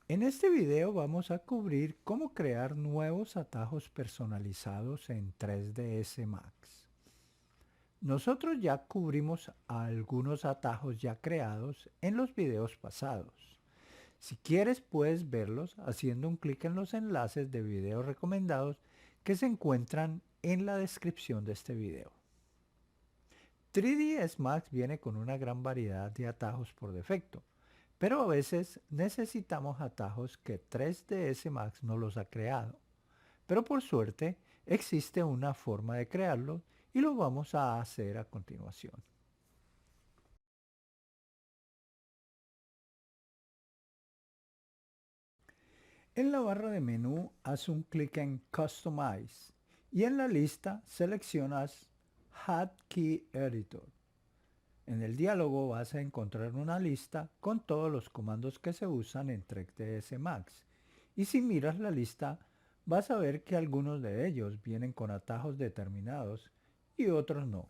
En este video vamos a cubrir cómo crear nuevos atajos personalizados en 3ds Max. Nosotros ya cubrimos algunos atajos ya creados en los videos pasados. Si quieres puedes verlos haciendo un clic en los enlaces de videos recomendados que se encuentran en la descripción de este video. 3ds Max viene con una gran variedad de atajos por defecto, pero a veces necesitamos atajos que 3ds Max no los ha creado. Pero por suerte existe una forma de crearlos y lo vamos a hacer a continuación. En la barra de menú haz un clic en Customize y en la lista seleccionas Add Key Editor. En el diálogo vas a encontrar una lista con todos los comandos que se usan en 3ds Max. Y si miras la lista, vas a ver que algunos de ellos vienen con atajos determinados y otros no.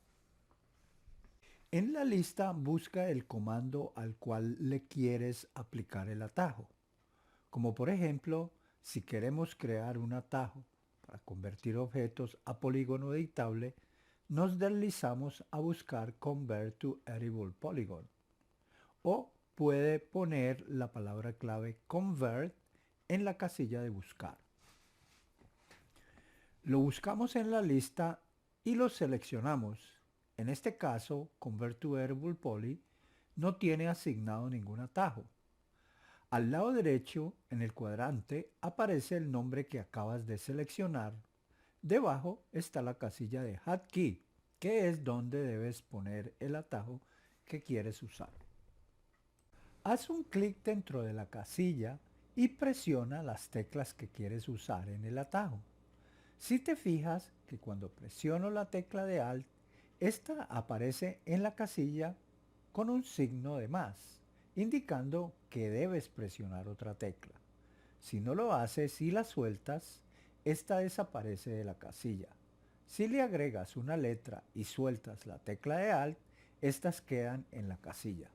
En la lista busca el comando al cual le quieres aplicar el atajo. Como por ejemplo, si queremos crear un atajo para convertir objetos a polígono editable, nos deslizamos a buscar Convert to Editable Polygon. O puede poner la palabra clave Convert en la casilla de buscar. Lo buscamos en la lista y lo seleccionamos. En este caso, Convert to Editable Poly no tiene asignado ningún atajo. Al lado derecho, en el cuadrante, aparece el nombre que acabas de seleccionar. Debajo está la casilla de Add Key, que es donde debes poner el atajo que quieres usar. Haz un clic dentro de la casilla y presiona las teclas que quieres usar en el atajo. Si te fijas que cuando presiono la tecla de Alt, esta aparece en la casilla con un signo de más, indicando que debes presionar otra tecla. Si no lo haces y la sueltas, esta desaparece de la casilla. Si le agregas una letra y sueltas la tecla de Alt, estas quedan en la casilla.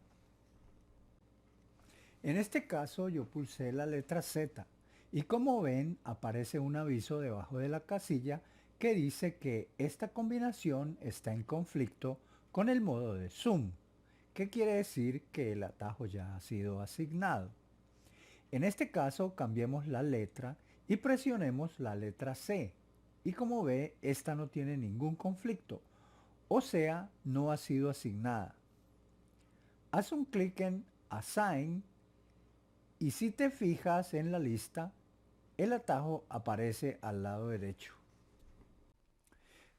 En este caso yo pulsé la letra Z y como ven aparece un aviso debajo de la casilla que dice que esta combinación está en conflicto con el modo de zoom, que quiere decir que el atajo ya ha sido asignado. En este caso cambiemos la letra y presionemos la letra C y como ve esta no tiene ningún conflicto, o sea no ha sido asignada. Haz un clic en Assign y si te fijas en la lista, el atajo aparece al lado derecho.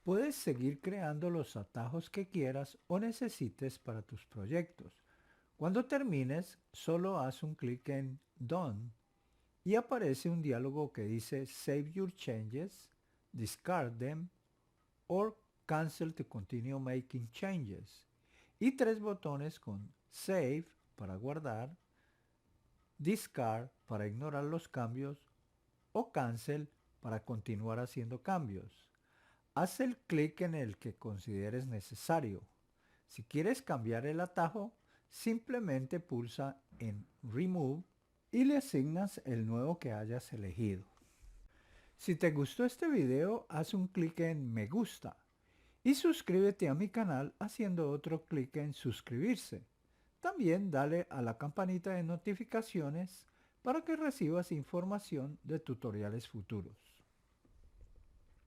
Puedes seguir creando los atajos que quieras o necesites para tus proyectos. Cuando termines, solo haz un clic en Done y aparece un diálogo que dice Save your changes, discard them, or cancel to continue making changes. Y tres botones con Save para guardar, Discard para ignorar los cambios o Cancel para continuar haciendo cambios. Haz el clic en el que consideres necesario. Si quieres cambiar el atajo, simplemente pulsa en Remove y le asignas el nuevo que hayas elegido. Si te gustó este video, haz un clic en Me gusta y suscríbete a mi canal haciendo otro clic en suscribirse. También dale a la campanita de notificaciones para que recibas información de tutoriales futuros.